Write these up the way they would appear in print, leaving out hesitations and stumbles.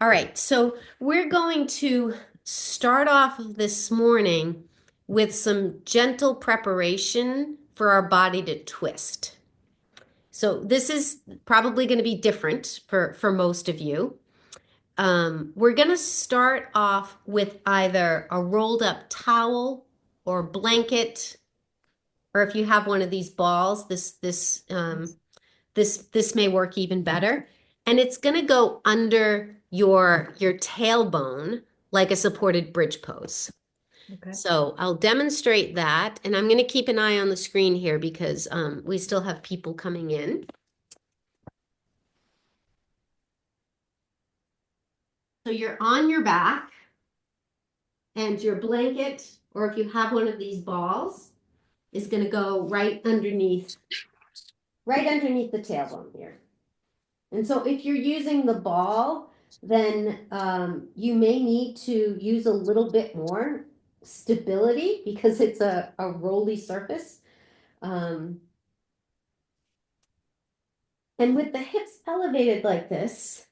All right, so we're going to start off this morning with some gentle preparation for our body to twist. So this is probably going to be different for most of you. We're going to start off with either a rolled up towel or blanket, or if you have one of these balls, this may work even better. And it's going to go under your tailbone like a supported bridge pose. Okay. So I'll demonstrate that, and I'm going to keep an eye on the screen here because we still have people coming in. So you're on your back, and your blanket, or if you have one of these balls, is going to go right underneath the tailbone here. And so if you're using the ball, then you may need to use a little bit more stability because it's a rolly surface. Um, and with the hips elevated like this,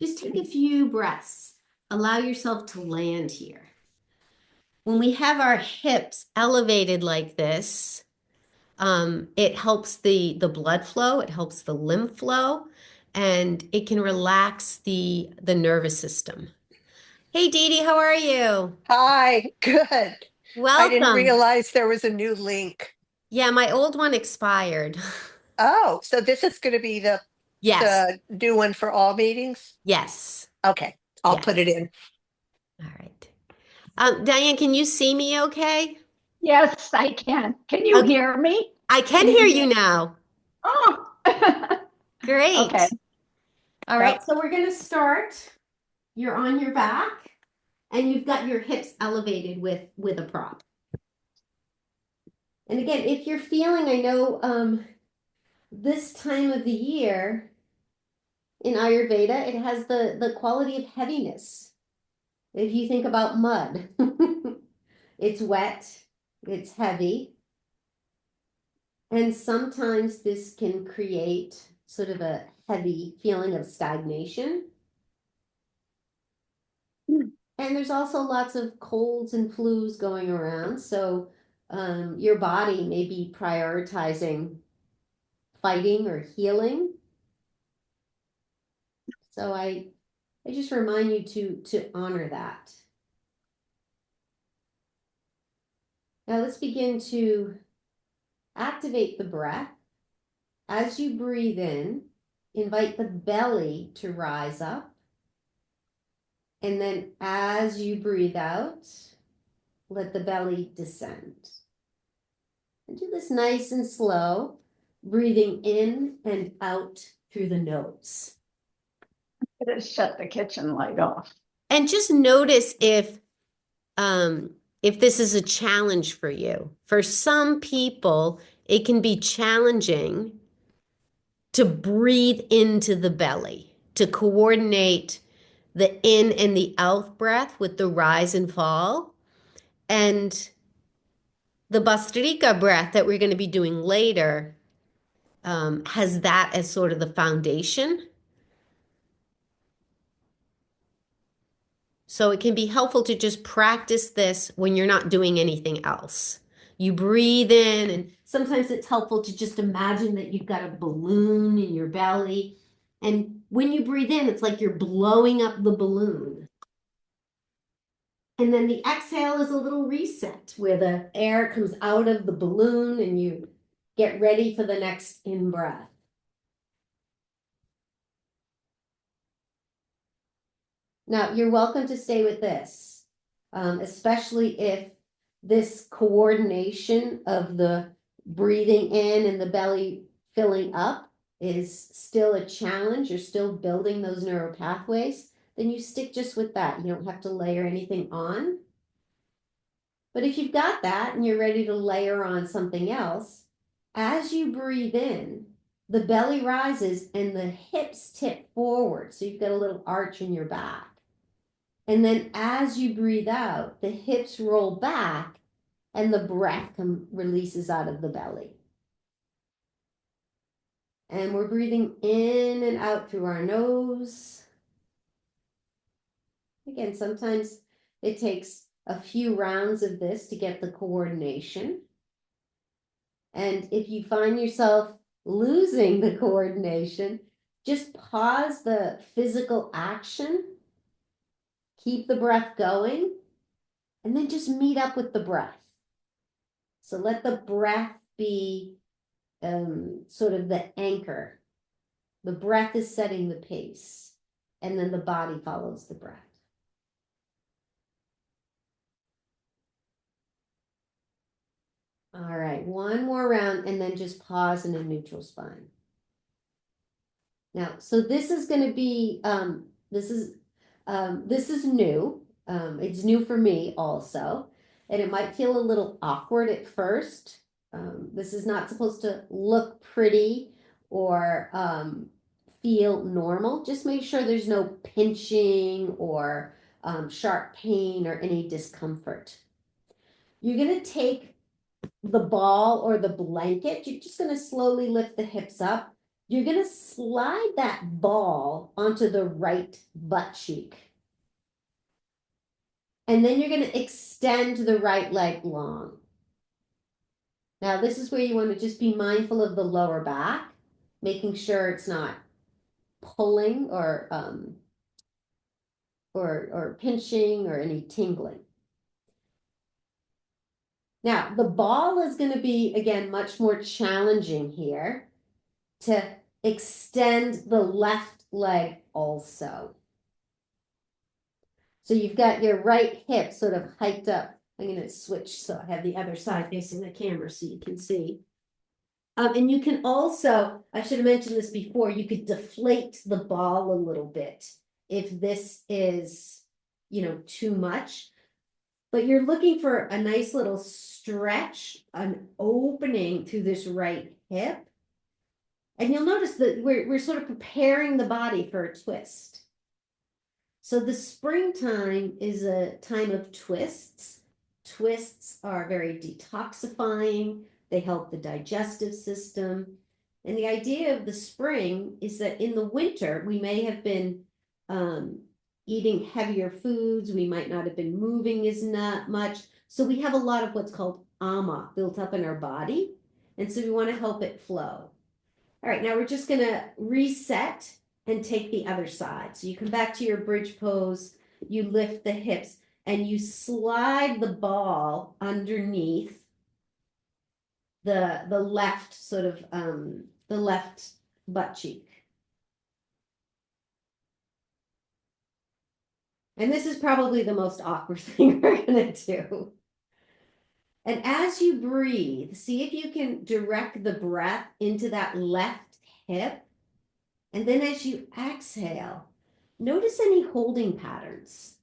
just take a few breaths. Allow yourself to land here. When we have our hips elevated like this, it helps the blood flow, it helps the lymph flow, and it can relax the nervous system. Hey Dee Dee, how are you? Hi, good. I didn't Welcome. realize there was a new link. Yeah, my old one expired. Oh, so this is going to be the Yes, the new one for all meetings? yes, Okay, I'll yes. put it in. All right. Diane, can you see me okay? Yes, I can. Can you Okay, hear me? I can Can you hear hear? you now. Oh, okay. Great. All right, Yep. so we're going to start. You're on your back and you've got your hips elevated with a prop. And again, if you're feeling, I know this time of the year in Ayurveda, it has the quality of heaviness. If you think about mud, it's wet, it's heavy, and sometimes this can create sort of a heavy feeling of stagnation. And there's also lots of colds and flus going around, so your body may be prioritizing fighting or healing. So I just remind you to honor that. Now let's begin to activate the breath. As you breathe in, invite the belly to rise up. And then as you breathe out, let the belly descend. And do this nice and slow, breathing in and out through the nose. Just shut the kitchen light off. And just notice if this is a challenge for you. For some people, it can be challenging to breathe into the belly, to coordinate the in and the out breath with the rise and fall. And the Bhastrika breath that we're going to be doing later has that as sort of the foundation. So it can be helpful to just practice this when you're not doing anything else. You breathe in, and sometimes it's helpful to just imagine that you've got a balloon in your belly. And when you breathe in, it's like you're blowing up the balloon. And then the exhale is a little reset where the air comes out of the balloon and you get ready for the next in breath. Now, you're welcome to stay with this, especially if this coordination of the breathing in and the belly filling up is still a challenge. You're still building those neural pathways, then you stick just with that. You don't have to layer anything on. But if you've got that and you're ready to layer on something else, as you breathe in, the belly rises and the hips tip forward. So you've got a little arch in your back. And then as you breathe out, the hips roll back and the breath releases out of the belly. And we're breathing in and out through our nose. Again, sometimes it takes a few rounds of this to get the coordination. And if you find yourself losing the coordination, just pause the physical action, keep the breath going, and then just meet up with the breath. So let the breath be sort of the anchor. The breath is setting the pace, and then the body follows the breath. All right, one more round, and then just pause in a neutral spine. Now, so this is going to be this is new. It's new for me also, and it might feel a little awkward at first. This is not supposed to look pretty or feel normal. Just make sure there's no pinching or sharp pain or any discomfort. You're going to take the ball or the blanket. You're just going to slowly lift the hips up. You're going to slide that ball onto the right butt cheek. And then you're going to extend the right leg long. Now, this is where you want to just be mindful of the lower back, making sure it's not pulling or pinching or any tingling. Now, the ball is going to be, again, much more challenging here to extend the left leg also. So you've got your right hip sort of hiked up. I'm going to switch so I have the other side facing the camera so you can see. And you can also, I should have mentioned this before, you could deflate the ball a little bit if this is, too much. But you're looking for a nice little stretch, an opening through this right hip. And you'll notice that we're sort of preparing the body for a twist. So the springtime is a time of twists. Twists are very detoxifying. They help the digestive system. And the idea of the spring is that in the winter, we may have been eating heavier foods. We might not have been moving as much. So we have a lot of what's called ama built up in our body. And so we want to help it flow. All right, now we're just going to reset and take the other side. So you come back to your bridge pose, you lift the hips, and you slide the ball underneath the left sort of the left butt cheek. And this is probably the most awkward thing we're going to do. And as you breathe, see if you can direct the breath into that left hip. And then as you exhale, notice any holding patterns.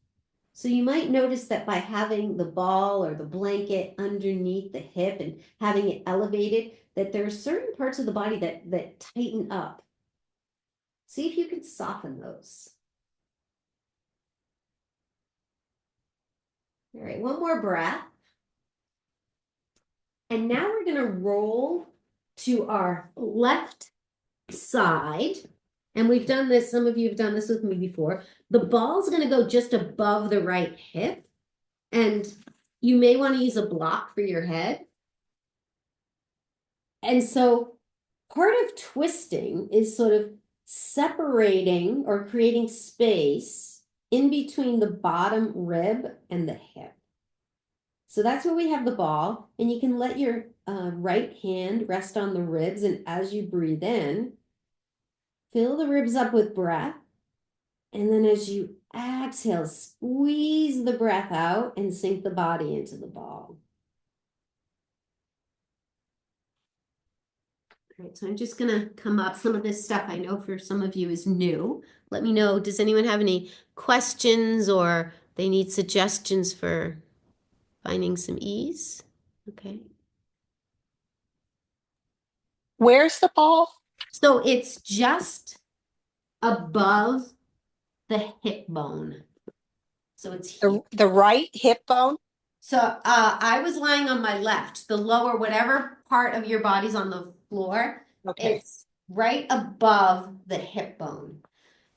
So you might notice that by having the ball or the blanket underneath the hip and having it elevated, that there are certain parts of the body that tighten up. See if you can soften those. All right, one more breath. And now we're going to roll to our left side. And we've done this, some of you have done this with me before. The ball's going to go just above the right hip. And you may want to use a block for your head. And so part of twisting is sort of separating or creating space in between the bottom rib and the hip. So that's where we have the ball, and you can let your right hand rest on the ribs, and as you breathe in, fill the ribs up with breath, and then as you exhale, squeeze the breath out and sink the body into the ball. All right, so I'm just gonna come up. Some of this stuff I know for some of you is new. Let me know, does anyone have any questions or they need suggestions for finding some ease? Okay. Where's the ball? So it's just above the hip bone. So it's here. The right hip bone? So I was lying on my left, the lower, whatever part of your body's on the floor, Okay. it's right above the hip bone.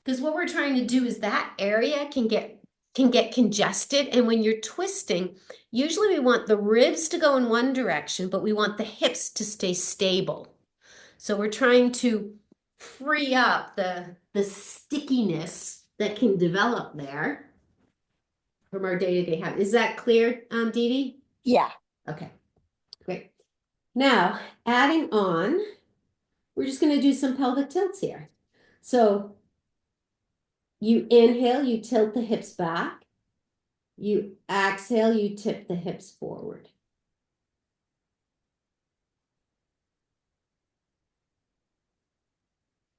Because what we're trying to do is that area can get can get congested. And when you're twisting, usually we want the ribs to go in one direction, but we want the hips to stay stable. So we're trying to free up the stickiness that can develop there from our day-to-day habit. Is that clear, Dee Dee? Yeah. Okay, great. Now, adding on, we're just going to do some pelvic tilts here. So you inhale, you tilt the hips back. You exhale, you tip the hips forward.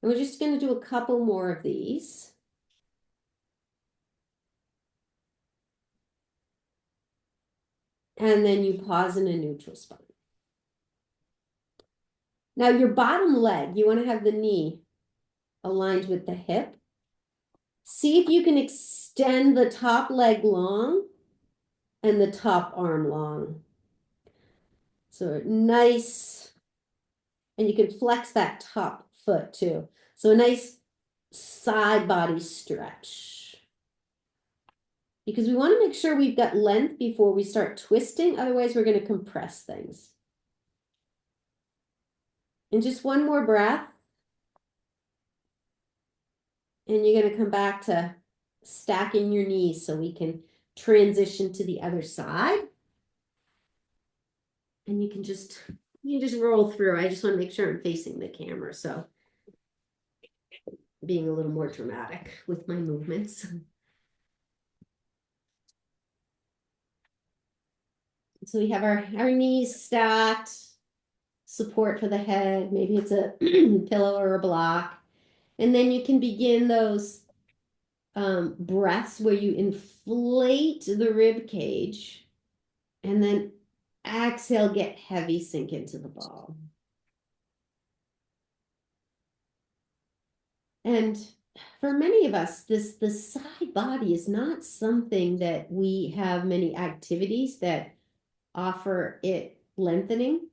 And we're just going to do a couple more of these. And then you pause in a neutral spine. Now your bottom leg, you want to have the knee aligned with the hip. See if you can extend the top leg long and the top arm long. So nice, and you can flex that top foot too. So a nice side body stretch. Because we want to make sure we've got length before we start twisting, otherwise we're going to compress things. And just one more breath. And you're going to come back to stacking your knees so we can transition to the other side. And you can just roll through. I just want to make sure I'm facing the camera. So being a little more dramatic with my movements. So we have our knees stacked, support for the head. Maybe it's a pillow or a block. And then you can begin those breaths where you inflate the rib cage and then exhale, get heavy, sink into the ball. And for many of us, the side body is not something that we have many activities that offer it lengthening.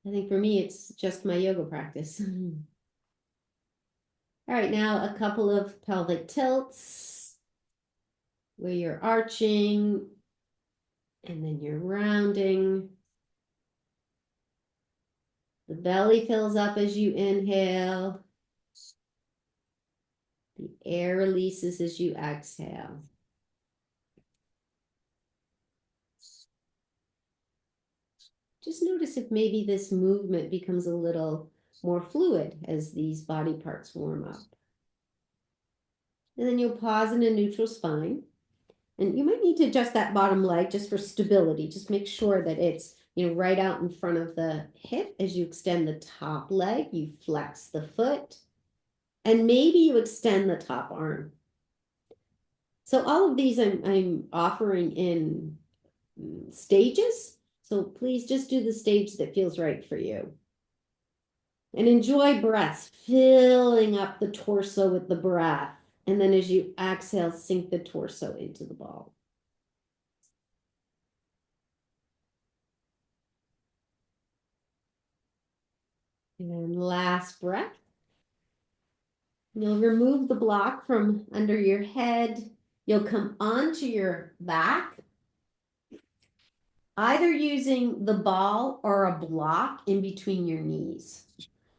I think for me, it's just my yoga practice. All right, now a couple of pelvic tilts where you're arching and then you're rounding. The belly fills up as you inhale. The air releases as you exhale. Just notice if maybe this movement becomes a little more fluid as these body parts warm up. And then you'll pause in a neutral spine. And you might need to adjust that bottom leg just for stability. Just make sure that it's, right out in front of the hip. As you extend the top leg, you flex the foot. And maybe you extend the top arm. So all of these I'm offering in stages. So please just do the stage that feels right for you. And enjoy breaths, filling up the torso with the breath. And then as you exhale, sink the torso into the ball. And last breath. You'll remove the block from under your head. You'll come onto your back, either using the ball or a block in between your knees.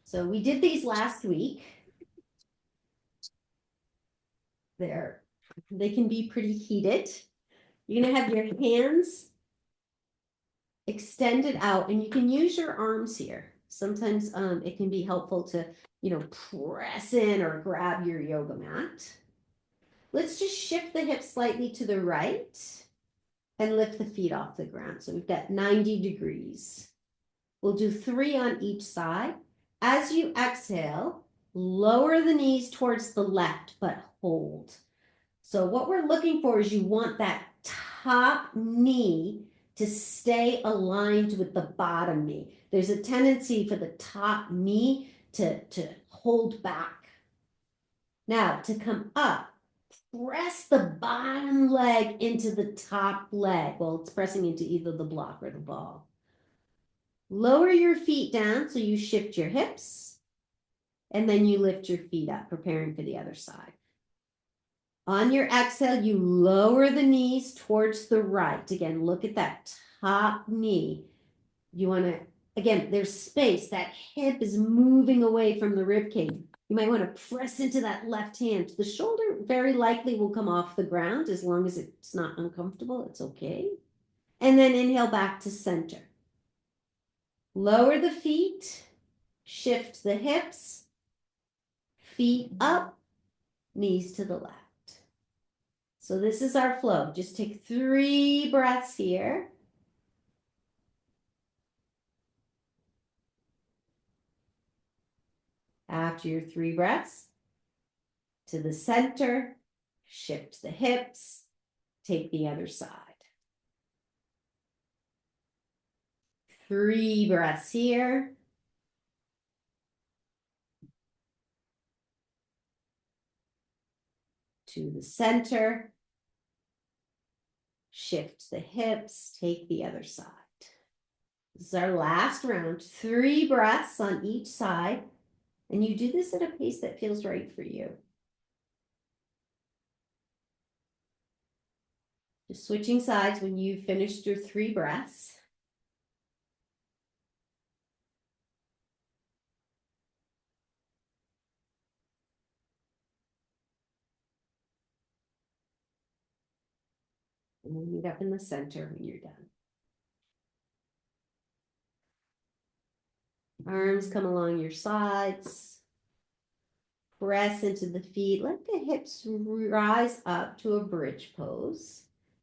So we did these last week. They can be pretty heated. You're going to have your hands extended out, and you can use your arms here. Sometimes it can be helpful to, press in or grab your yoga mat. Let's just shift the hips slightly to the right and lift the feet off the ground. So we've got 90 degrees. We'll do 3 on each side. As you exhale, lower the knees towards the left, but hold. So what we're looking for is you want that top knee to stay aligned with the bottom knee. There's a tendency for the top knee to hold back. Now, to come up, press the bottom leg into the top leg. Well, it's pressing into either the block or the ball. Lower your feet down so you shift your hips, and then you lift your feet up, preparing for the other side. On your exhale, you lower the knees towards the right. Again, look at that top knee. You want to, again, there's space. That hip is moving away from the rib cage. You might want to press into that left hand. The shoulder very likely will come off the ground as long as it's not uncomfortable. It's okay. And then inhale back to center. Lower the feet, shift the hips, feet up, knees to the left. So this is our flow. Just take 3 breaths here. After your 3 breaths, to the center, shift the hips, take the other side. 3 breaths here. To the center, shift the hips, take the other side. This is our last round. 3 breaths on each side. And you do this at a pace that feels right for you. Just switching sides when you've finished your 3 breaths. And we'll meet up in the center when you're done. Arms come along your sides. Press into the feet. Let the hips rise up to a bridge pose.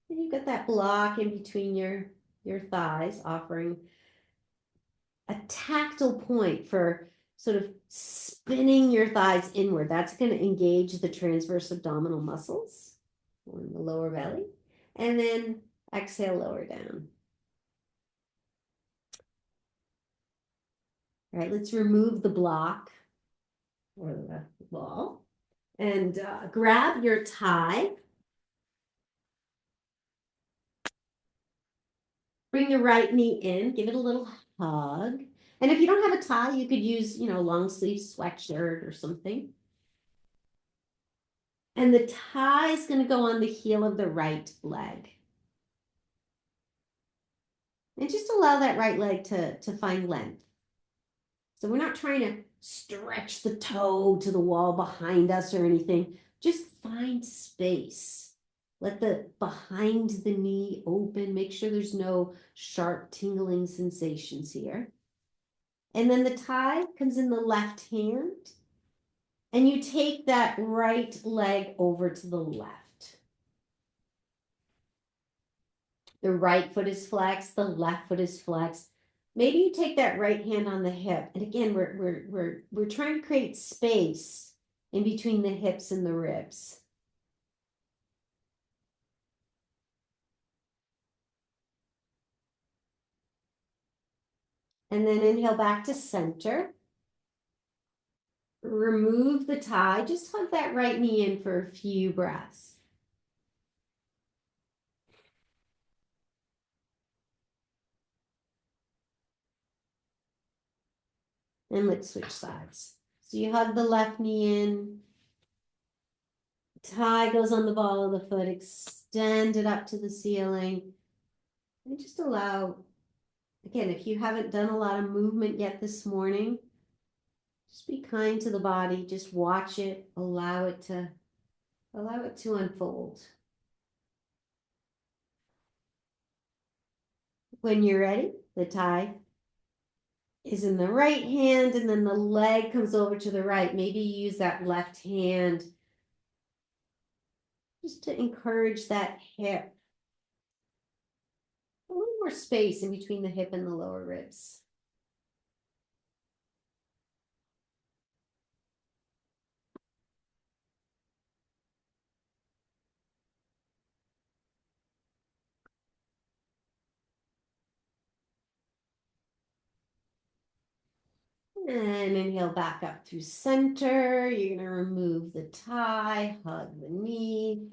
And you've got that block in between your thighs, offering a tactile point for sort of spinning your thighs inward. That's going to engage the transverse abdominal muscles in the lower belly. And then exhale, lower down. All right, let's remove the block or the wall and grab your tie. Bring your right knee in, give it a little hug. And if you don't have a tie, you could use, long sleeve sweatshirt or something. And the tie is going to go on the heel of the right leg. And just allow that right leg to find length. So we're not trying to stretch the toe to the wall behind us or anything. Just find space. Let the behind the knee open. Make sure there's no sharp tingling sensations here. And then the tie comes in the left hand. And you take that right leg over to the left. The right foot is flexed, the left foot is flexed. Maybe you take that right hand on the hip. And again, we're trying to create space in between the hips and the ribs. And then inhale back to center. Remove the tie. Just hug that right knee in for a few breaths. And let's switch sides. So you hug the left knee in. Tie goes on the ball of the foot. Extend it up to the ceiling. And just allow, again, if you haven't done a lot of movement yet this morning, just be kind to the body. Just watch it. Allow it to unfold. When you're ready, the tie is in the right hand, and then the leg comes over to the right. Maybe use that left hand just to encourage that hip. A little more space in between the hip and the lower ribs. And inhale back up through center. You're going to remove the tie, hug the knee.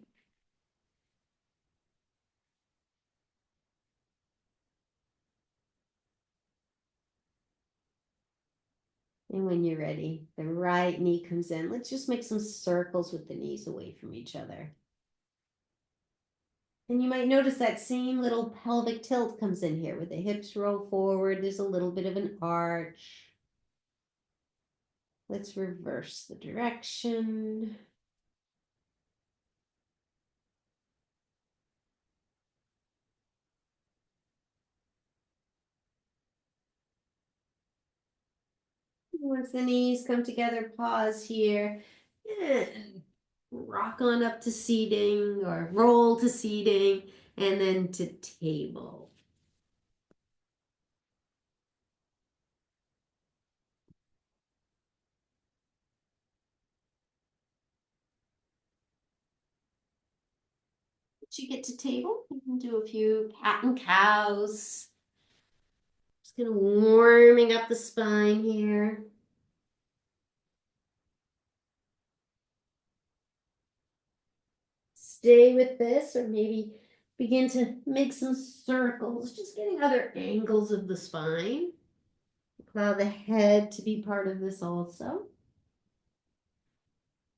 And when you're ready, the right knee comes in. Let's just make some circles with the knees away from each other. And you might notice that same little pelvic tilt comes in here where the hips roll forward. There's a little bit of an arch. Let's reverse the direction. Once the knees come together, pause here. And rock on up to seating or roll to seating and then to table. Once you get to table, you can do a few cat and cows. Just kind of warming up the spine here. Stay with this or maybe begin to make some circles, just getting other angles of the spine. Allow the head to be part of this also.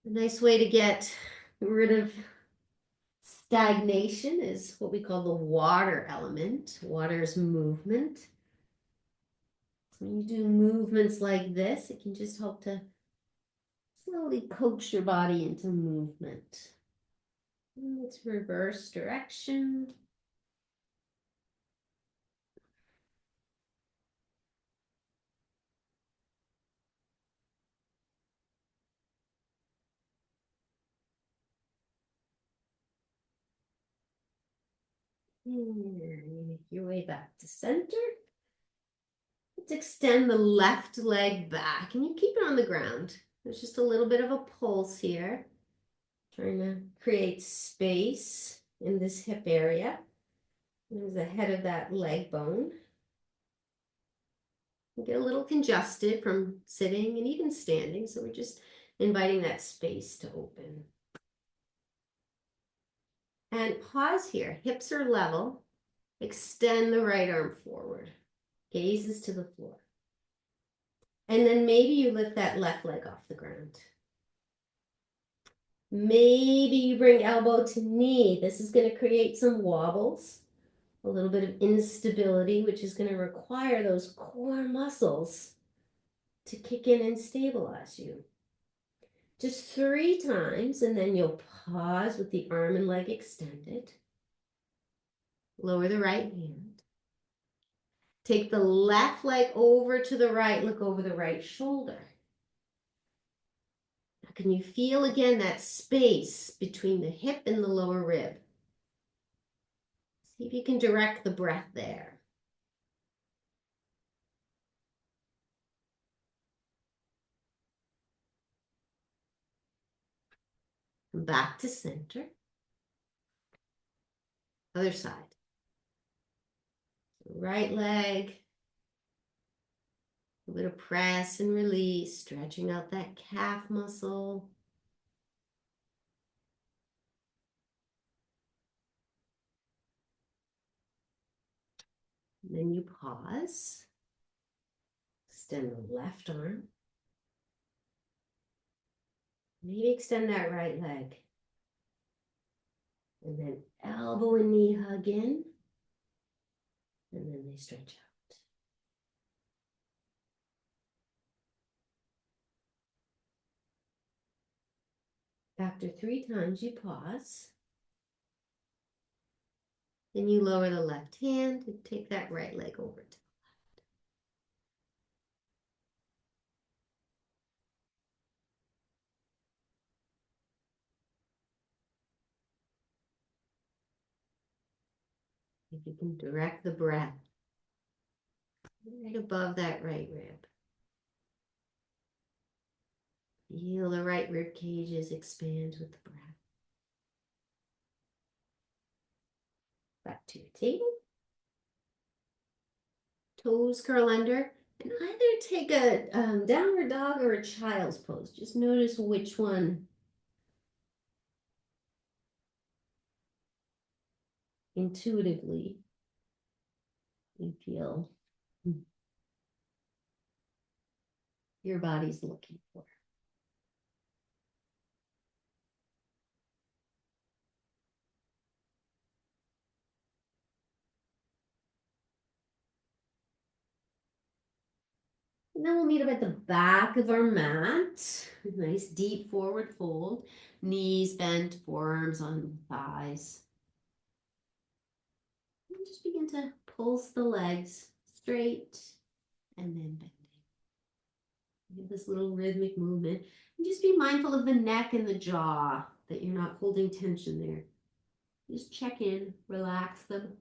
A nice way to get rid of stagnation is what we call the water element. Water is movement. So when you do movements like this, it can just help to slowly coax your body into movement. And let's reverse direction. And you make your way back to center. Let's extend the left leg back and you keep it on the ground. There's just a little bit of a pulse here. Trying to create space in this hip area. There's the head of that leg bone. You get a little congested from sitting and even standing, so we're just inviting that space to open. And pause here. Hips are level. Extend the right arm forward. Gazes to the floor. And then maybe you lift that left leg off the ground. Maybe you bring elbow to knee. This is going to create some wobbles, a little bit of instability, which is going to require those core muscles to kick in and stabilize you. Just 3 times, and then you'll pause with the arm and leg extended. Lower the right hand. Take the left leg over to the right, look over the right shoulder. Now, can you feel again that space between the hip and the lower rib? See if you can direct the breath there. Back to center. Other side. Right leg. A bit of press and release, stretching out that calf muscle. And then you pause. Extend the left arm. Maybe extend that right leg. And then elbow and knee hug in. And then they stretch out. After 3 times, you pause. Then you lower the left hand and take that right leg over to the left. If you can direct the breath right above that right rib. Feel the right rib cages expand with the breath. Back to your table. Toes curl under. And either take a downward dog or a child's pose. Just notice which one intuitively you feel your body's looking for. And then we'll meet up at the back of our mat. Nice deep forward fold. Knees bent, forearms on thighs. And just begin to pulse the legs straight and then bending. Give this little rhythmic movement. And just be mindful of the neck and the jaw, that you're not holding tension there. Just check in, relax them.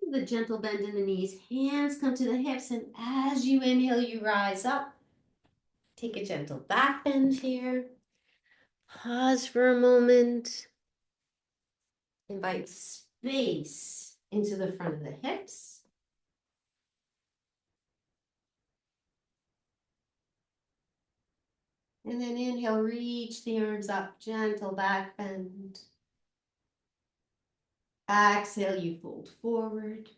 The gentle bend in the knees, hands come to the hips, and as you inhale, you rise up. Take a gentle back bend here. Pause for a moment. Invite space into the front of the hips. And then inhale, reach the arms up, gentle back bend. Exhale, you fold forward.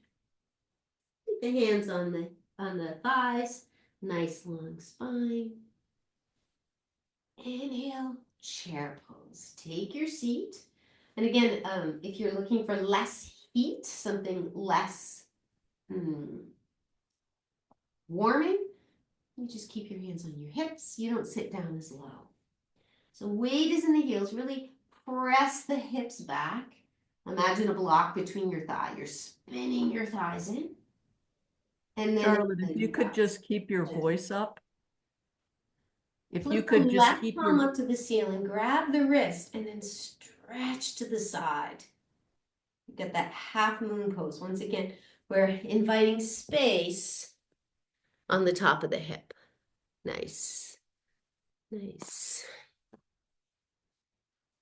Keep the hands on the thighs, nice long spine. Inhale, chair pose. Take your seat. And again, if you're looking for less heat, something less warming, you just keep your hands on your hips. You don't sit down as low. So weight is in the heels. Really press the hips back. Imagine a block between your thigh. You're spinning your thighs in. And then Charlotte, if you could just keep your voice up. If you flip could the just left keep palm your, up to the ceiling, grab the wrist, and then stretch to the side. You get that half moon pose. Once again, we're inviting space on the top of the hip. Nice. Nice.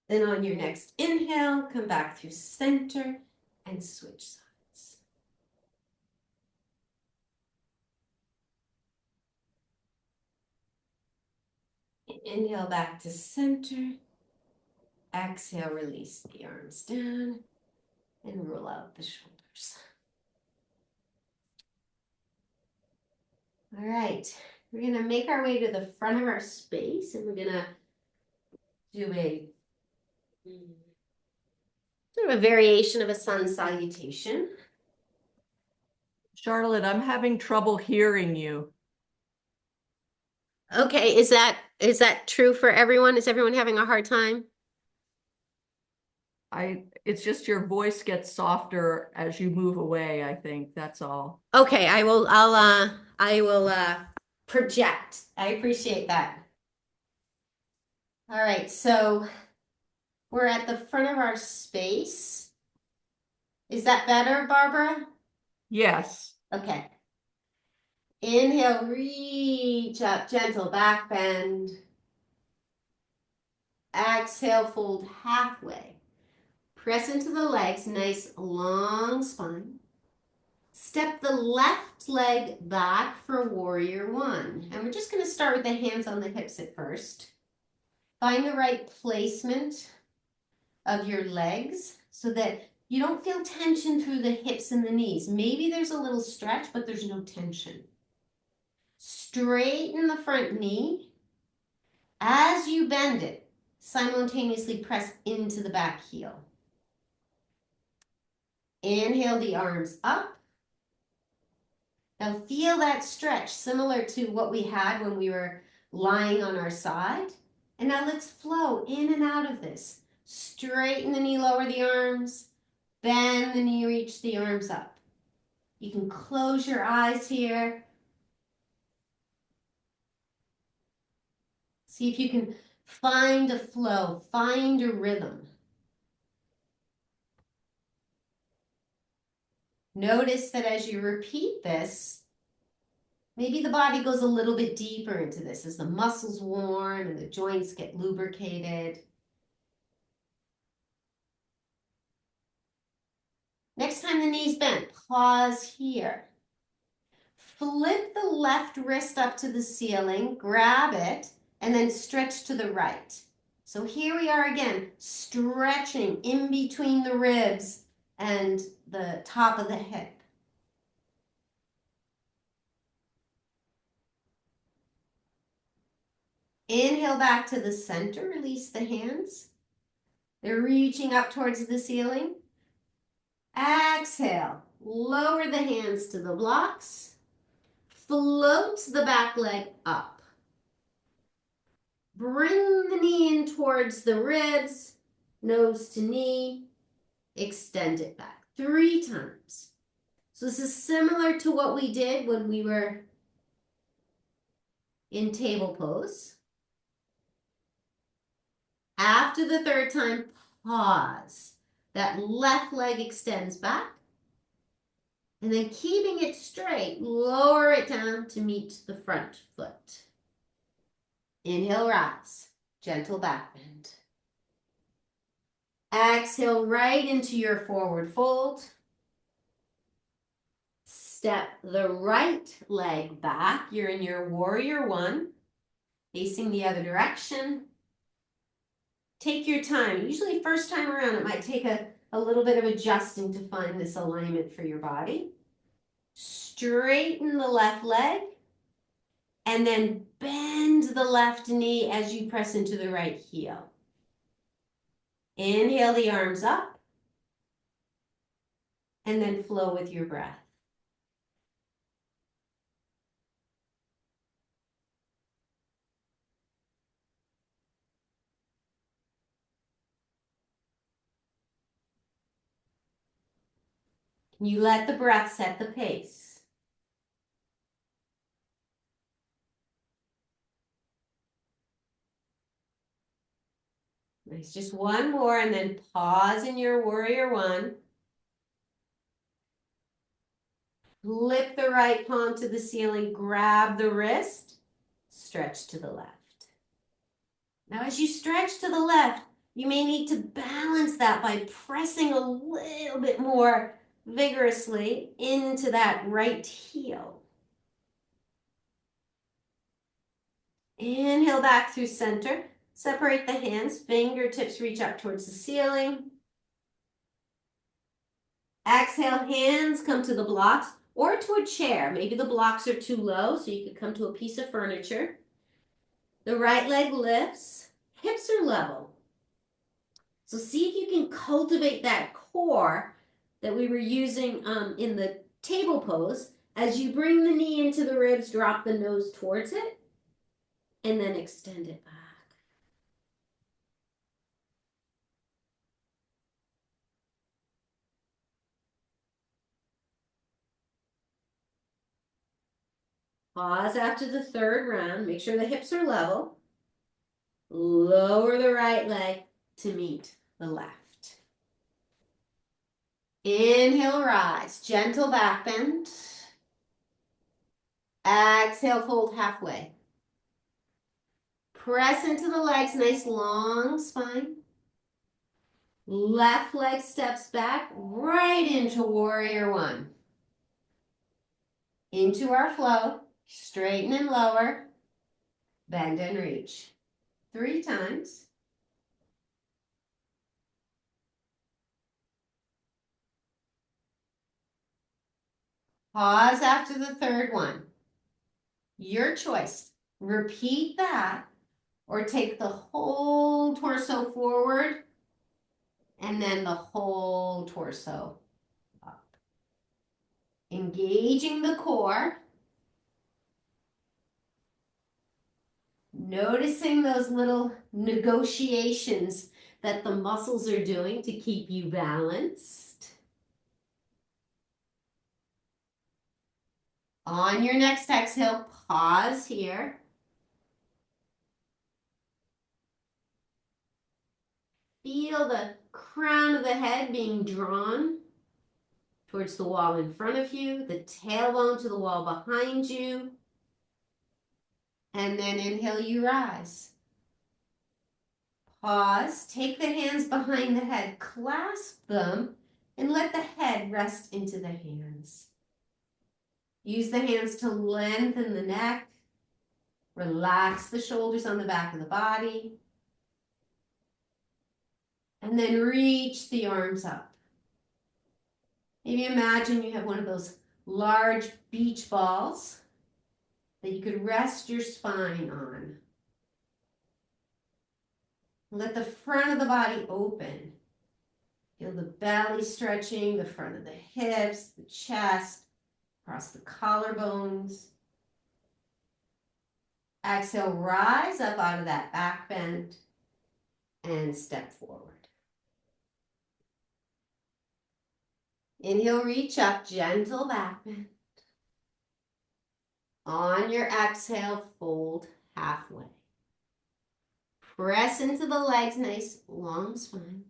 Then on your next inhale, come back through center and switch sides. Inhale back to center. Exhale, release the arms down and roll out the shoulders. All right, we're gonna make our way to the front of our space and we're gonna do a sort of a variation of a sun salutation. Charlotte, I'm having trouble hearing you. Okay, is that true for everyone? Is everyone having a hard time? It's just your voice gets softer as you move away, I think, that's all. Okay, I will project. I appreciate that. All right, so we're at the front of our space. Is that better, Barbara? Yes. Okay. Inhale, reach up, gentle back bend. Exhale, fold halfway. Press into the legs, nice long spine. Step the left leg back for warrior one. And we're just going to start with the hands on the hips at first. Find the right placement of your legs so that you don't feel tension through the hips and the knees. Maybe there's a little stretch, but there's no tension. Straighten the front knee. As you bend it, simultaneously press into the back heel. Inhale the arms up. Now feel that stretch similar to what we had when we were lying on our side. And now let's flow in and out of this. Straighten the knee, lower the arms. Bend the knee, reach the arms up. You can close your eyes here. See if you can find a flow, find a rhythm. Notice that as you repeat this, maybe the body goes a little bit deeper into this as the muscles warm and the joints get lubricated. Next time the knee's bent, pause here. Flip the left wrist up to the ceiling, grab it, and then stretch to the right. So here we are again, stretching in between the ribs and the top of the hip. Inhale back to the center, release the hands. They're reaching up towards the ceiling. Exhale, lower the hands to the blocks. Float the back leg up. Bring the knee in towards the ribs, nose to knee. Extend it back 3 times. So this is similar to what we did when we were in table pose. After the 3rd time, pause. That left leg extends back. And then keeping it straight, lower it down to meet the front foot. Inhale, rise. Gentle back bend. Exhale right into your forward fold. Step the right leg back. You're in your warrior 1, facing the other direction. Take your time. Usually first time around, it might take a little bit of adjusting to find this alignment for your body. Straighten the left leg and then bend the left knee as you press into the right heel. Inhale the arms up and then flow with your breath. You let the breath set the pace. Nice, just one more and then pause in your warrior 1. Flip the right palm to the ceiling, grab the wrist, stretch to the left. Now as you stretch to the left, you may need to balance that by pressing a little bit more vigorously into that right heel. Inhale back through center. Separate the hands, fingertips reach up towards the ceiling. Exhale, hands come to the blocks or to a chair. Maybe the blocks are too low, so you could come to a piece of furniture. The right leg lifts, hips are level. So see if you can cultivate that core that we were using in the table pose. As you bring the knee into the ribs, drop the nose towards it, and then extend it back. Pause after the 3rd round. Make sure the hips are level. Lower the right leg to meet the left. Inhale, rise. Gentle back bend. Exhale, fold halfway. Press into the legs, nice long spine. Left leg steps back right into warrior 1. Into our flow, straighten and lower, bend and reach. 3 times. Pause after the 3rd one. Your choice. Repeat that or take the whole torso forward and then the whole torso up. Engaging the core. Noticing those little negotiations that the muscles are doing to keep you balanced. On your next exhale, pause here. Feel the crown of the head being drawn towards the wall in front of you, the tailbone to the wall behind you. And then inhale, you rise. Pause, take the hands behind the head, clasp them, and let the head rest into the hands. Use the hands to lengthen the neck. Relax the shoulders on the back of the body. And then reach the arms up. Maybe imagine you have one of those large beach balls that you could rest your spine on. Let the front of the body open. Feel the belly stretching, the front of the hips, the chest, across the collarbones. Exhale, rise up out of that back bend and step forward. Inhale, reach up, gentle back bend. On your exhale, fold halfway. Press into the legs, nice long spine.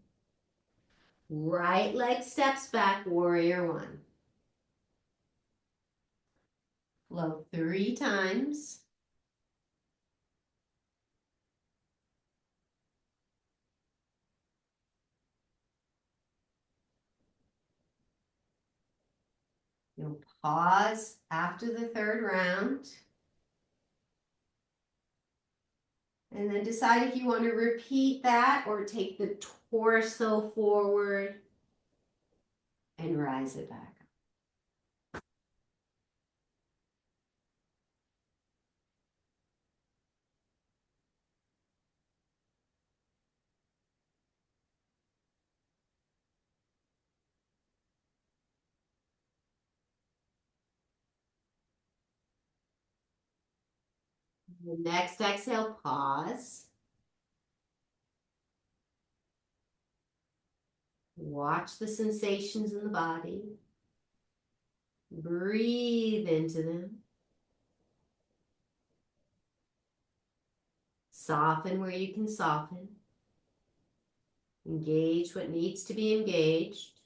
Right leg steps back, warrior one. Flow 3 times. You'll pause after the 3rd round. And then decide if you want to repeat that or take the torso forward and rise it back. The next exhale, pause. Watch the sensations in the body. Breathe into them. Soften where you can soften. Engage what needs to be engaged.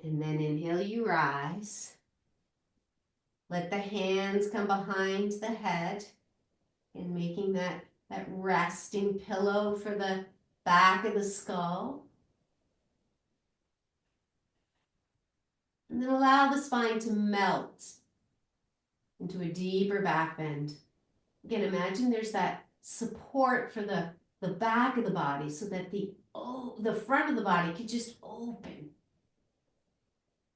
And then inhale, you rise. Let the hands come behind the head and making that resting pillow for the back of the skull. And then allow the spine to melt into a deeper back bend. Again, imagine there's that support for the back of the body so that the front of the body could just open.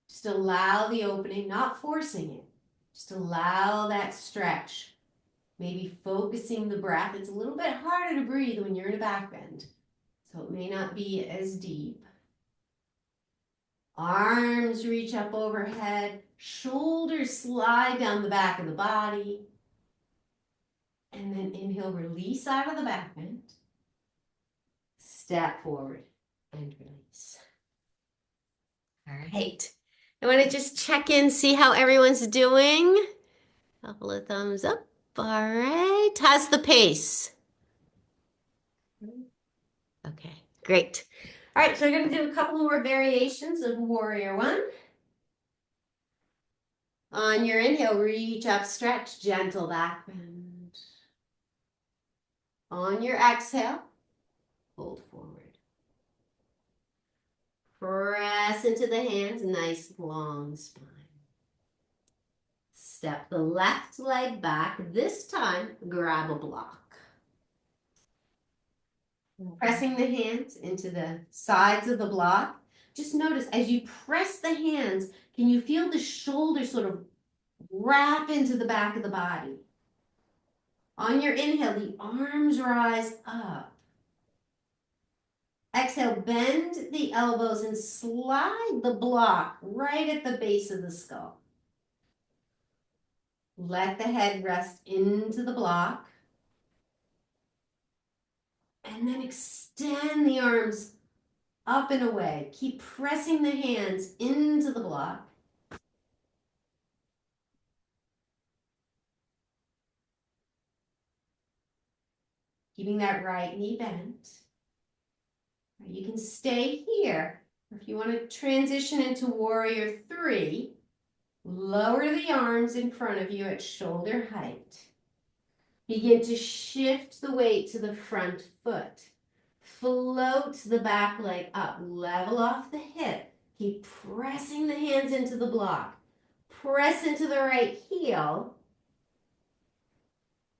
Just allow the opening, not forcing it. Just allow that stretch. Maybe focusing the breath. It's a little bit harder to breathe when you're in a back bend, so it may not be as deep. Arms reach up overhead, shoulders slide down the back of the body. And then inhale, release out of the back bend. Step forward and release. All right. I want to just check in, see how everyone's doing. Couple of thumbs up. All right. How's the pace? Okay, great. All right, so we're going to do a couple more variations of warrior one. On your inhale, reach up, stretch, gentle back bend. On your exhale, fold forward. Press into the hands, nice long spine. Step the left leg back. This time, grab a block. Pressing the hands into the sides of the block. Just notice as you press the hands, can you feel the shoulders sort of wrap into the back of the body? On your inhale, the arms rise up. Exhale, bend the elbows and slide the block right at the base of the skull. Let the head rest into the block. And then extend the arms up and away. Keep pressing the hands into the block. Keeping that right knee bent. You can stay here. If you want to transition into warrior three, lower the arms in front of you at shoulder height. Begin to shift the weight to the front foot. Float the back leg up, level off the hip. Keep pressing the hands into the block. Press into the right heel.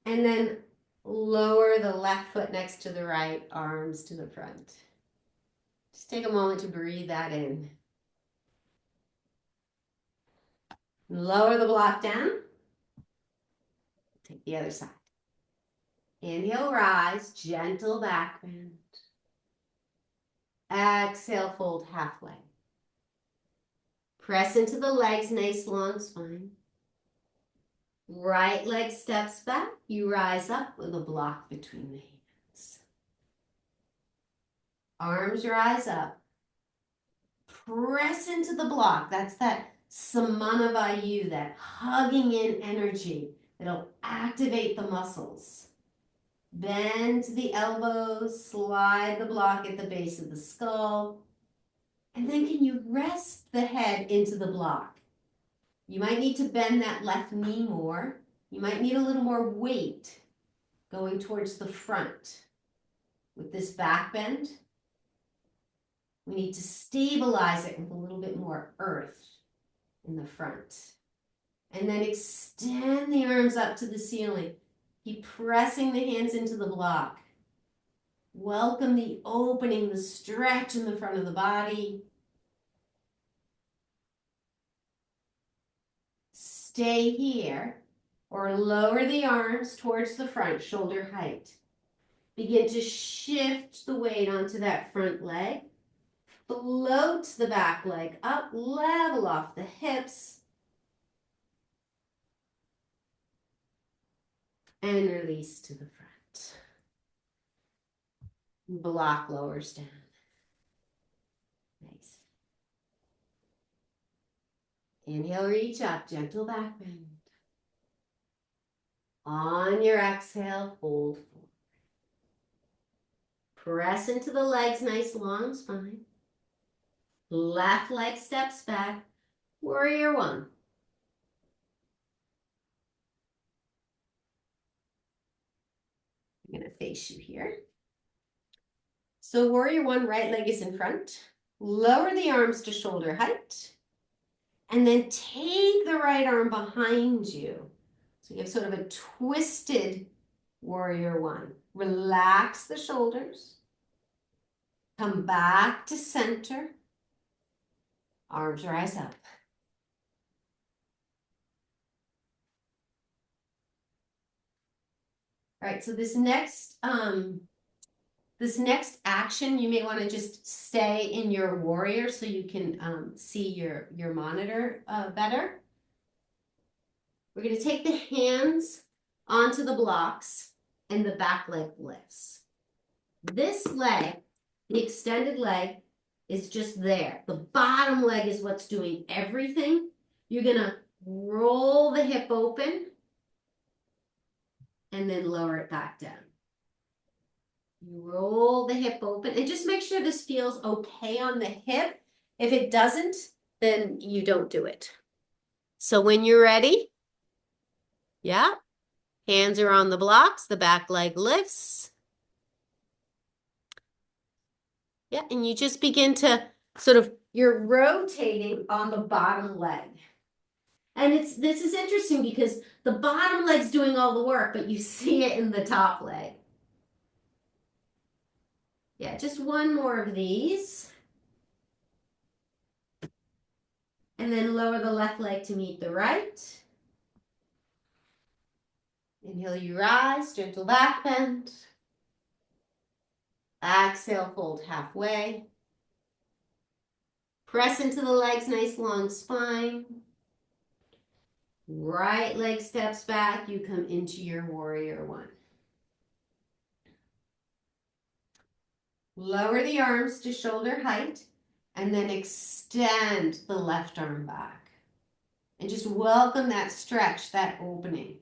And then lower the left foot next to the right, arms to the front. Just take a moment to breathe that in. Lower the block down. Take the other side. Inhale, rise, gentle back bend. Exhale, fold halfway. Press into the legs, nice long spine. Right leg steps back. You rise up with a block between the hands. Arms rise up. Press into the block. That's that Samanavayu, that hugging in energy. It'll activate the muscles. Bend the elbows, slide the block at the base of the skull. And then can you rest the head into the block? You might need to bend that left knee more. You might need a little more weight going towards the front. With this back bend, we need to stabilize it with a little bit more earth in the front. And then extend the arms up to the ceiling. Keep pressing the hands into the block. Welcome the opening, the stretch in the front of the body. Stay here or lower the arms towards the front, shoulder height. Begin to shift the weight onto that front leg. Float the back leg up, level off the hips. And release to the front. Block lowers down. Nice. Inhale, reach up, gentle back bend. On your exhale, fold forward. Press into the legs, nice long spine. Left leg steps back, warrior one. I'm going to face you here. So warrior one, right leg is in front. Lower the arms to shoulder height. And then take the right arm behind you. So you have sort of a twisted warrior one. Relax the shoulders. Come back to center. Arms rise up. All right, so this next action, you may want to just stay in your warrior so you can see your monitor better. We're going to take the hands onto the blocks and the back leg lifts. This leg, the extended leg, is just there. The bottom leg is what's doing everything. You're going to roll the hip open and then lower it back down. You roll the hip open and just make sure this feels okay on the hip. If it doesn't, then you don't do it. So when you're ready, yeah, hands are on the blocks, the back leg lifts. Yeah, and you just begin to you're rotating on the bottom leg. And this is interesting because the bottom leg's doing all the work, but you see it in the top leg. Yeah, just one more of these. And then lower the left leg to meet the right. Inhale, you rise, gentle back bend. Exhale, fold halfway. Press into the legs, nice long spine. Right leg steps back, you come into your warrior one. Lower the arms to shoulder height and then extend the left arm back. And just welcome that stretch, that opening.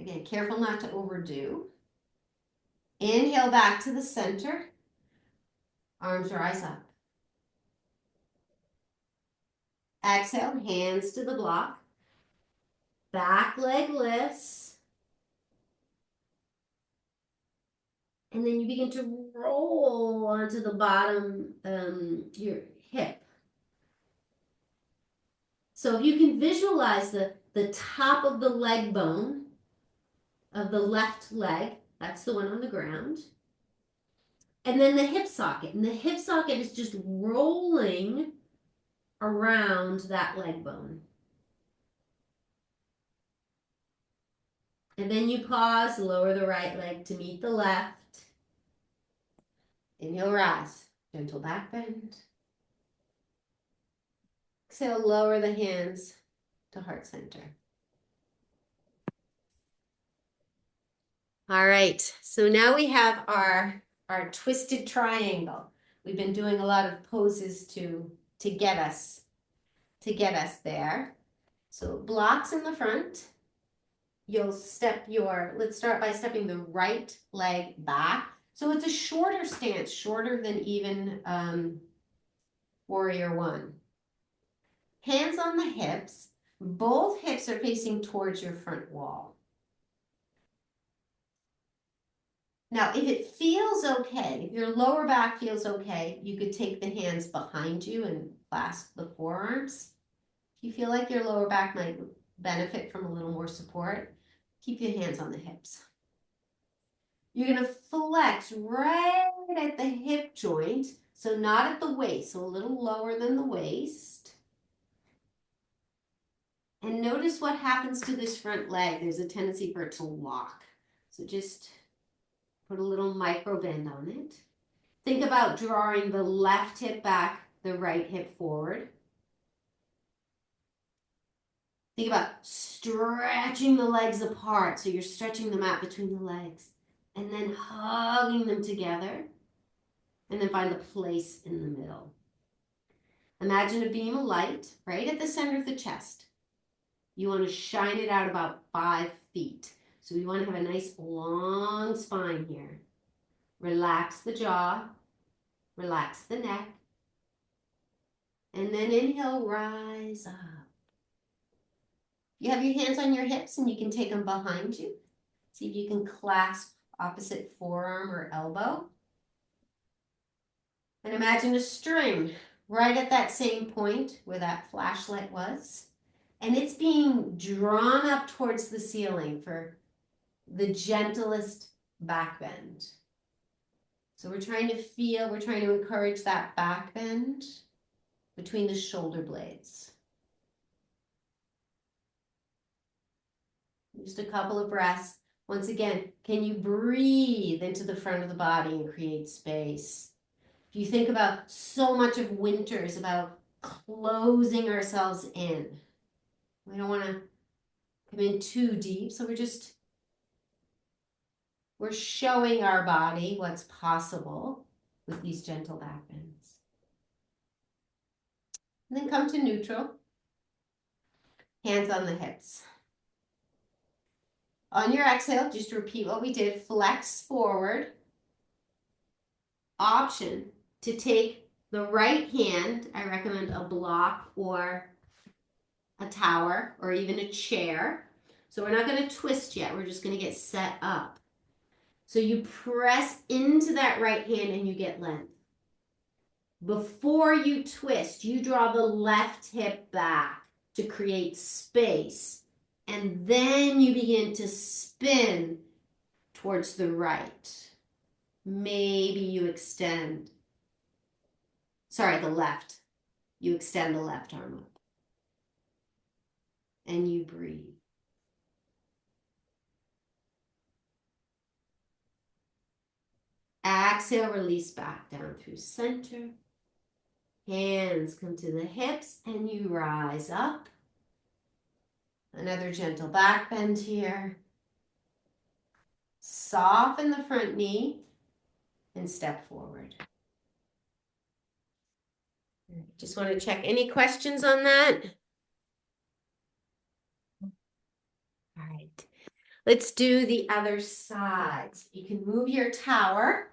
Again, careful not to overdo. Inhale back to the center. Arms rise up. Exhale, hands to the block. Back leg lifts. And then you begin to roll onto the bottom, your hip. So if you can visualize the top of the leg bone of the left leg, that's the one on the ground. And then the hip socket. And the hip socket is just rolling around that leg bone. And then you pause, lower the right leg to meet the left. Inhale, rise. Gentle back bend. Exhale, lower the hands to heart center. All right, so now we have our twisted triangle. We've been doing a lot of poses to get us there. So blocks in the front. You'll step let's start by stepping the right leg back. So it's a shorter stance, shorter than even warrior one. Hands on the hips. Both hips are facing towards your front wall. Now, if it feels okay, if your lower back feels okay, you could take the hands behind you and clasp the forearms. If you feel like your lower back might benefit from a little more support, keep your hands on the hips. You're going to flex right at the hip joint, so not at the waist, so a little lower than the waist. And notice what happens to this front leg. There's a tendency for it to lock. So just put a little micro bend on it. Think about drawing the left hip back, the right hip forward. Think about stretching the legs apart. So you're stretching the mat between the legs and then hugging them together. And then find a place in the middle. Imagine a beam of light right at the center of the chest. You want to shine it out about 5 feet. So we want to have a nice long spine here. Relax the jaw, relax the neck, and then inhale, rise up. You have your hands on your hips and you can take them behind you. See if you can clasp opposite forearm or elbow. And imagine a string right at that same point where that flashlight was. And it's being drawn up towards the ceiling for the gentlest back bend. So we're trying to encourage that back bend between the shoulder blades. Just a couple of breaths. Once again, can you breathe into the front of the body and create space? If you think about so much of winter is about closing ourselves in. We don't want to come in too deep, so we're showing our body what's possible with these gentle back bends. And then come to neutral. Hands on the hips. On your exhale, just repeat what we did. Flex forward. Option to take the right hand, I recommend a block or a tower or even a chair. So we're not going to twist yet. We're just going to get set up. So you press into that right hand and you get length. Before you twist, you draw the left hip back to create space. And then you begin to spin towards the right. Maybe you extend, the left. You extend the left arm up. And you breathe. Exhale, release back down through center. Hands come to the hips and you rise up. Another gentle back bend here. Soften the front knee and step forward. Just want to check any questions on that. All right, let's do the other side. You can move your tower.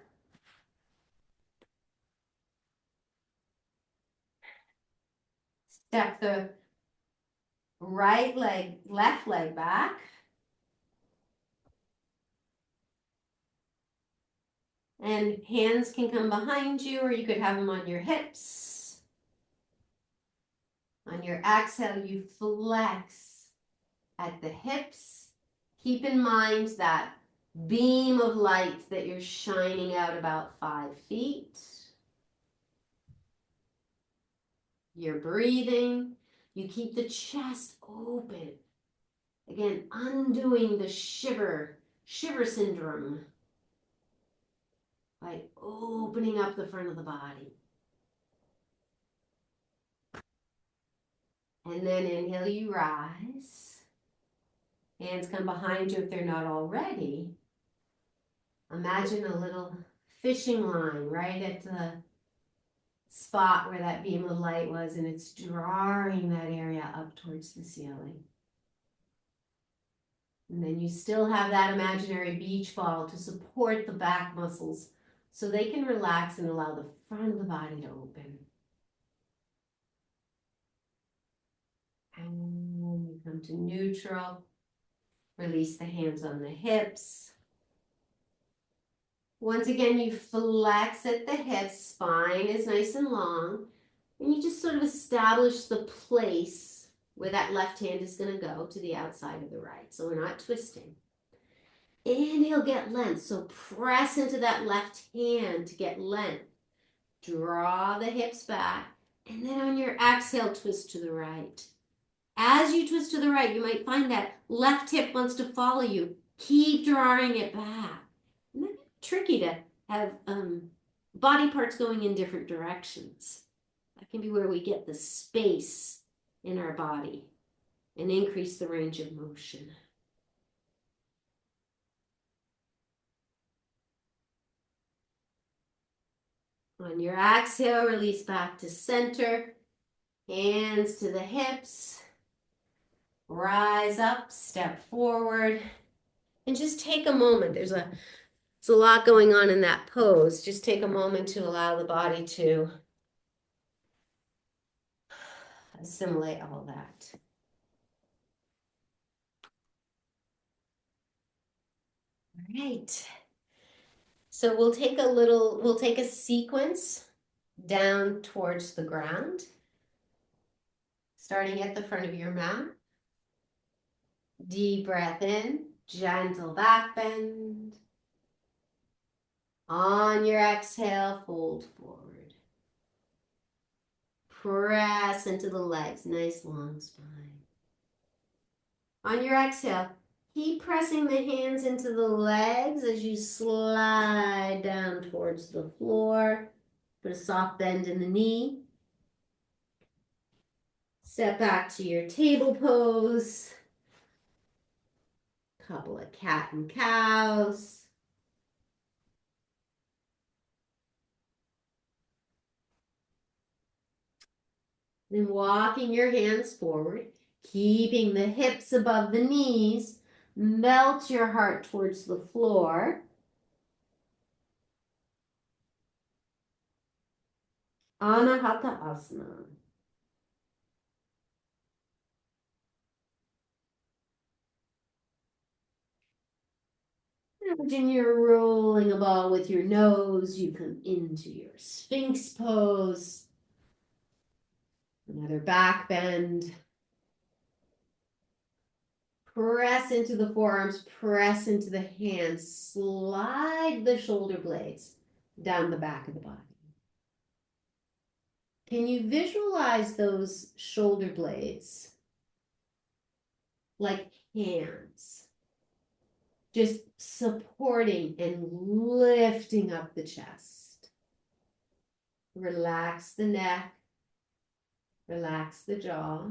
Step the right leg, left leg back. And hands can come behind you, or you could have them on your hips. On your exhale, you flex at the hips. Keep in mind that beam of light that you're shining out about 5 feet. You're breathing. You keep the chest open. Again, undoing the shiver syndrome by opening up the front of the body. And then inhale, you rise. Hands come behind you if they're not already. Imagine a little fishing line right at the spot where that beam of light was, and it's drawing that area up towards the ceiling. And then you still have that imaginary beach ball to support the back muscles so they can relax and allow the front of the body to open. And you come to neutral. Release the hands on the hips. Once again, you flex at the hips, spine is nice and long, and you just sort of establish the place where that left hand is going to go to the outside of the right. So we're not twisting. Inhale, get length. So press into that left hand to get length. Draw the hips back, and then on your exhale, twist to the right. As you twist to the right, you might find that left hip wants to follow you. Keep drawing it back. And that's tricky to have body parts going in different directions. That can be where we get the space in our body and increase the range of motion. On your exhale, release back to center. Hands to the hips. Rise up, step forward. And just take a moment. There's a lot going on in that pose. Just take a moment to allow the body to assimilate all that. All right. So we'll take a sequence down towards the ground, starting at the front of your mat. Deep breath in, gentle back bend. On your exhale, fold forward. Press into the legs, nice long spine. On your exhale, keep pressing the hands into the legs as you slide down towards the floor. Put a soft bend in the knee. Step back to your table pose. Couple of cat and cows. Then walking your hands forward, keeping the hips above the knees. Melt your heart towards the floor. Anahata Asana. Imagine you're rolling a ball with your nose. You come into your Sphinx pose. Another back bend. Press into the forearms, press into the hands. Slide the shoulder blades down the back of the body. Can you visualize those shoulder blades like hands? Just supporting and lifting up the chest. Relax the neck. Relax the jaw.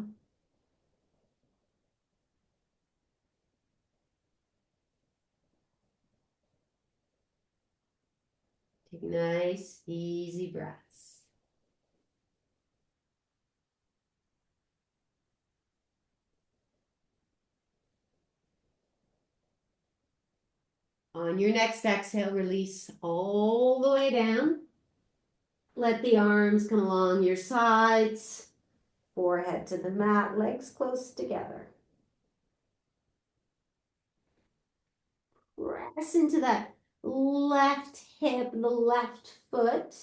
Take nice, easy breaths. On your next exhale, release all the way down. Let the arms come along your sides. Forehead to the mat, legs close together. Press into that left hip, the left foot,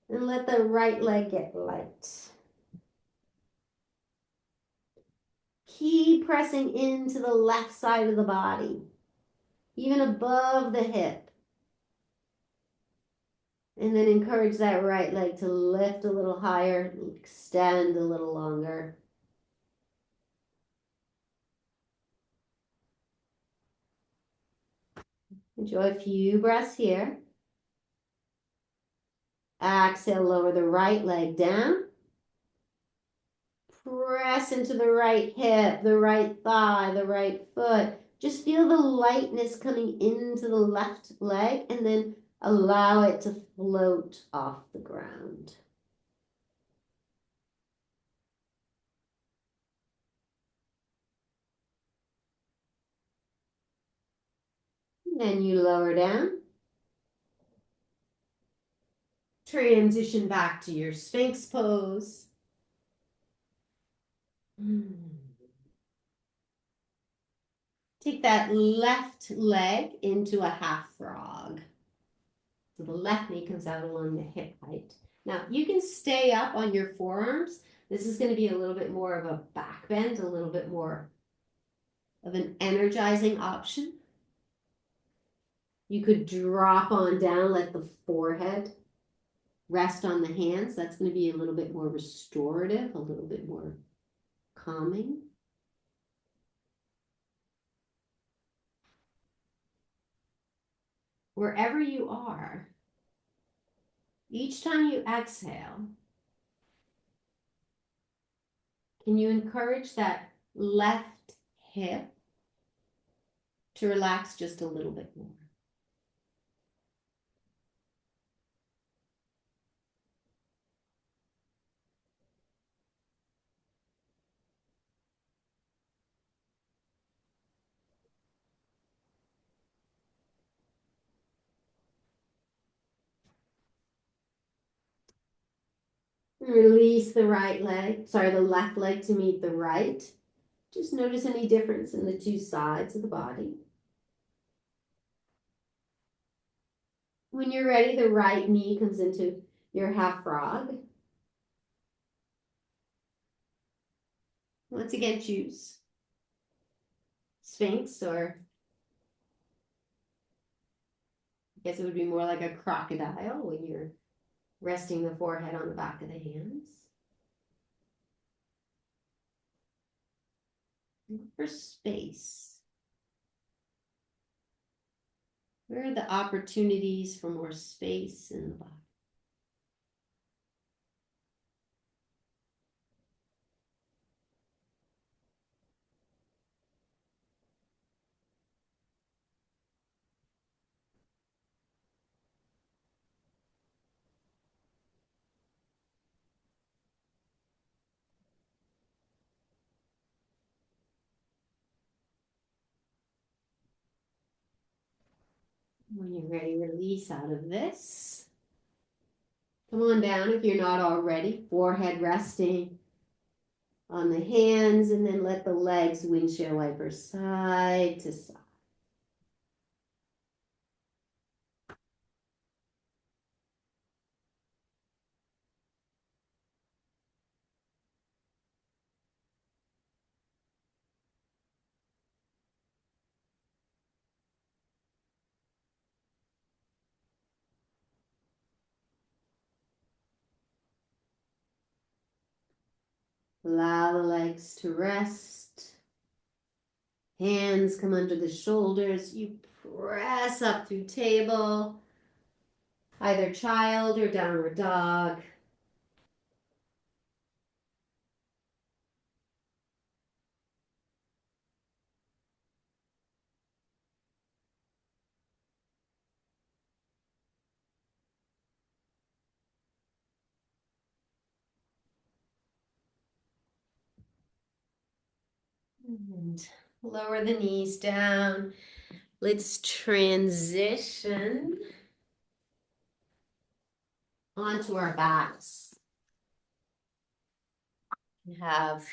and let the right leg get light. Keep pressing into the left side of the body, even above the hip. And then encourage that right leg to lift a little higher, extend a little longer. Enjoy a few breaths here. Exhale, lower the right leg down. Press into the right hip, the right thigh, the right foot. Just feel the lightness coming into the left leg and then allow it to float off the ground. Then you lower down. Transition back to your Sphinx pose. Take that left leg into a half frog. So the left knee comes out along the hip height. Now you can stay up on your forearms. This is going to be a little bit more of a back bend, a little bit more of an energizing option. You could drop on down, let the forehead rest on the hands. That's going to be a little bit more restorative, a little bit more calming. Wherever you are, each time you exhale, can you encourage that left hip to relax just a little bit more? Release the right leg, the left leg to meet the right. Just notice any difference in the two sides of the body. When you're ready, the right knee comes into your half frog. Once again, choose Sphinx, or I guess it would be more like a crocodile when you're resting the forehead on the back of the hands. Look for space. Where are the opportunities for more space in the body? When you're ready, release out of this. Come on down if you're not already. Forehead resting on the hands, and then let the legs windshield wiper side to side. Allow the legs to rest. Hands come under the shoulders. You press up through table, either child or downward dog. And lower the knees down. Let's transition onto our backs. We have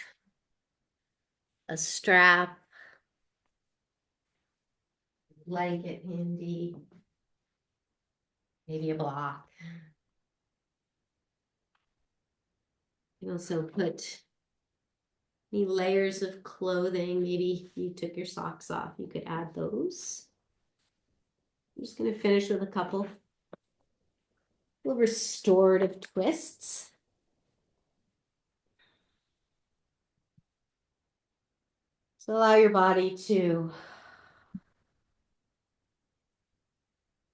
a strap, blanket handy, maybe a block. You can also put any layers of clothing. Maybe if you took your socks off, you could add those. I'm just going to finish with a couple little restorative twists. So allow your body to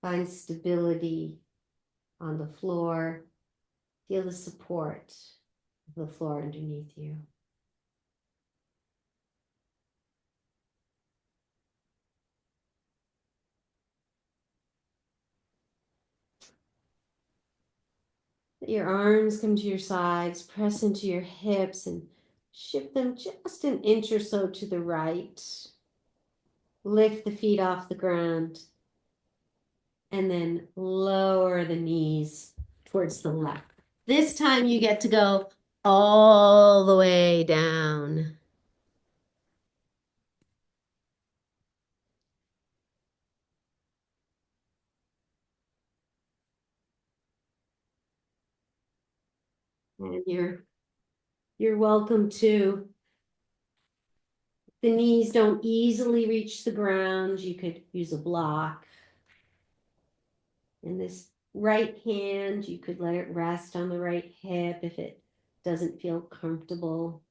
Find stability on the floor. Feel the support of the floor underneath you. Let your arms come to your sides, press into your hips and shift them just an inch or so to the right. Lift the feet off the ground and then lower the knees towards the left. This time you get to go all the way down. And you're welcome to. The knees don't easily reach the ground. You could use a block. In this right hand, you could let it rest on the right hip if it doesn't feel comfortable,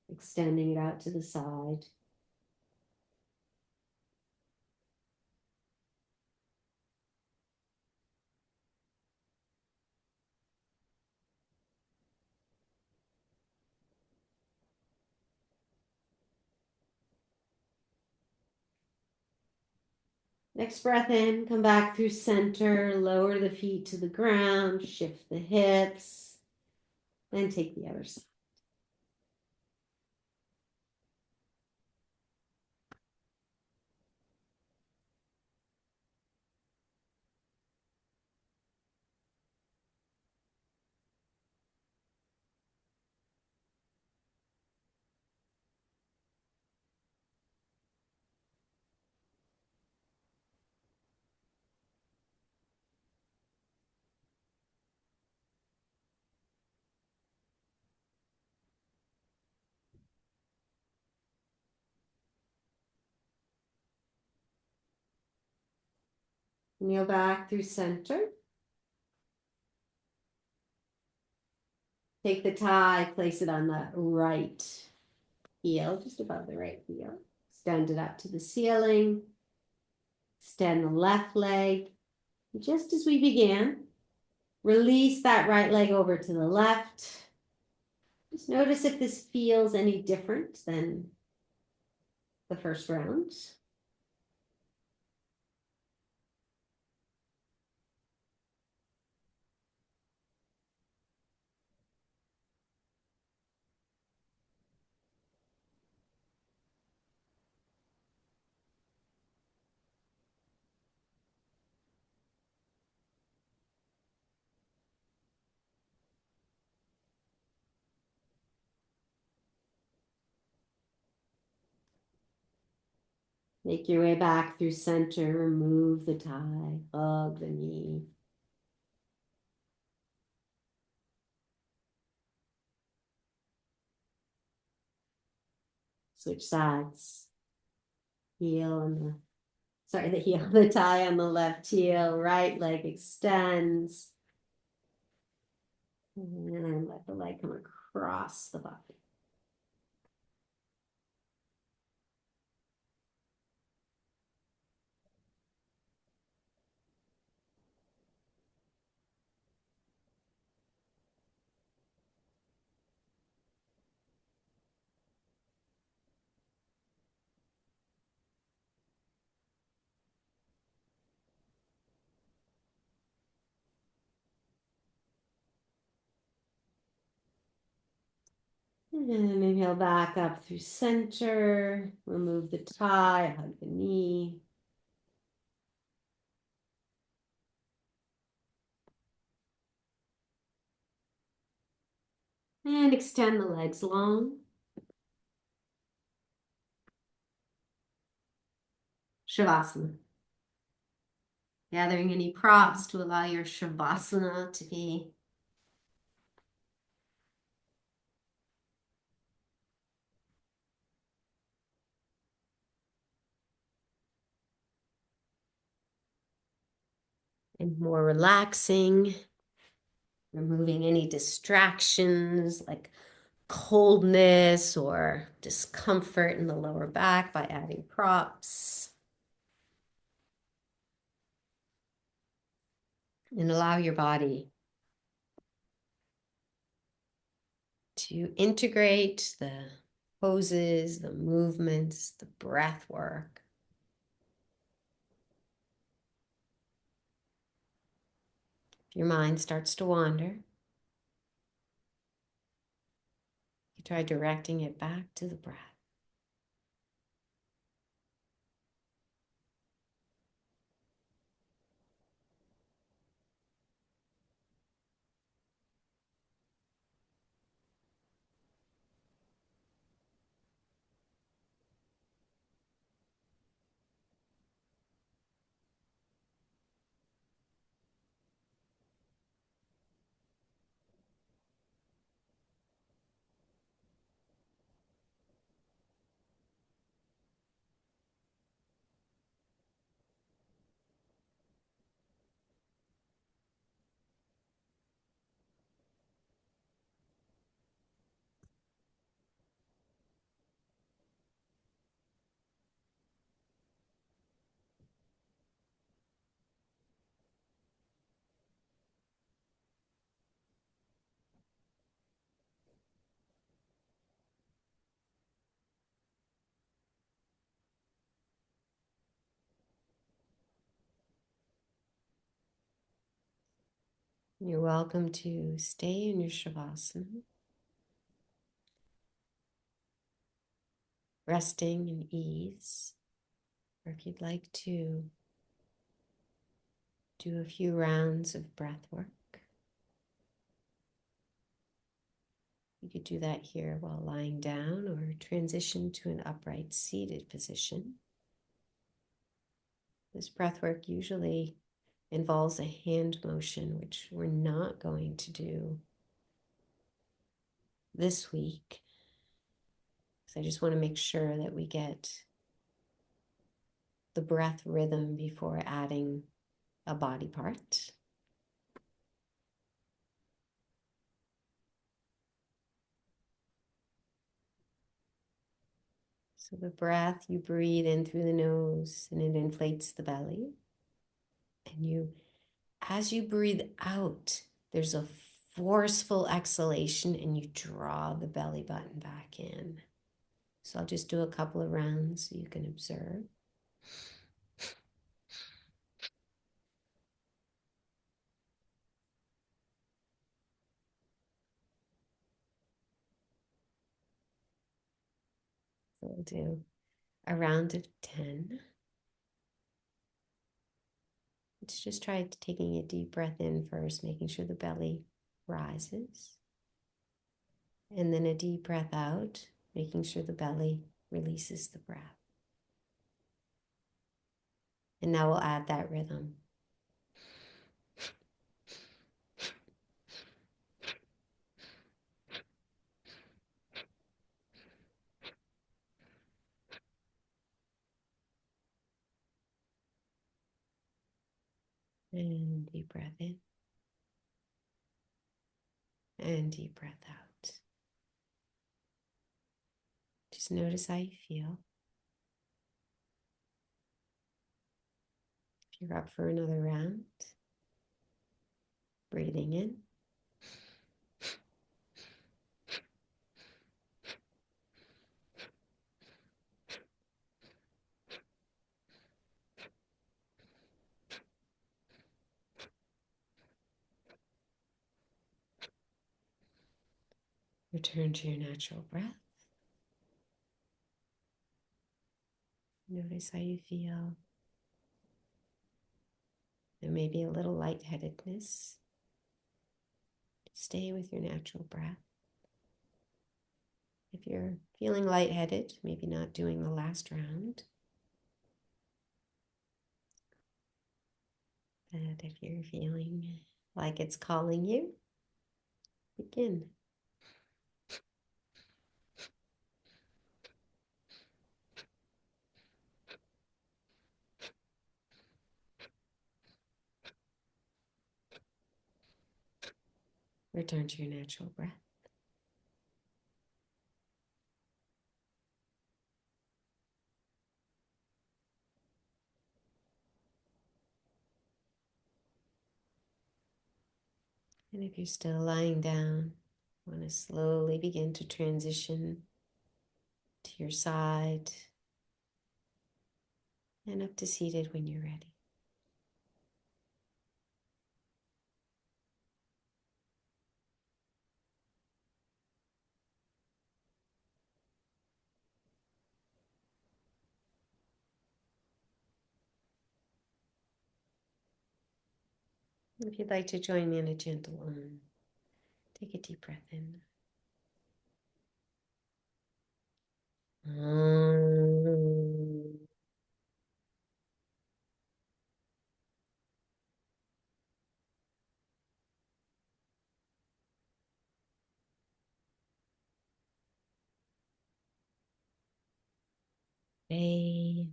extending it out to the side. Next breath in, come back through center, lower the feet to the ground, shift the hips, and take the other side. Kneel back through center. Take the tie, place it on the right heel, just above the right heel. Extend it up to the ceiling. Extend the left leg. Just as we began, release that right leg over to the left. Just notice if this feels any different than the first round. Make your way back through center, remove the tie, hug the knee. Switch sides. Heel on the heel, the tie on the left heel, right leg extends. And then let the leg come across the body. And inhale back up through center, remove the tie, hug the knee. And extend the legs long. Shavasana. Gathering any props to allow your Shavasana to be and more relaxing. Removing any distractions like coldness or discomfort in the lower back by adding props. And allow your body to integrate the poses, the movements, the breath work. If your mind starts to wander, you try directing it back to the breath. You're welcome to stay in your Shavasana, resting in ease, or if you'd like to do a few rounds of breath work, you could do that here while lying down or transition to an upright seated position. This breath work usually involves a hand motion, which we're not going to do this week. So I just want to make sure that we get the breath rhythm before adding a body part. So the breath, you breathe in through the nose and it inflates the belly. And you, as you breathe out, there's a forceful exhalation and you draw the belly button back in. So I'll just do a couple of rounds so you can observe. So we'll do a round of 10. Let's just try taking a deep breath in first, making sure the belly rises. And then a deep breath out, making sure the belly releases the breath. And now we'll add that rhythm. And deep breath in. And deep breath out. Just notice how you feel. If you're up for another round, breathing in. Return to your natural breath. Notice how you feel. There may be a little lightheadedness. Stay with your natural breath. If you're feeling lightheaded, maybe not doing the last round. But if you're feeling like it's calling you, begin. Return to your natural breath. And if you're still lying down, you want to slowly begin to transition to your side and up to seated when you're ready. If you'd like to join me in a gentle take a deep breath in. Hey,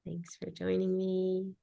thanks for joining me.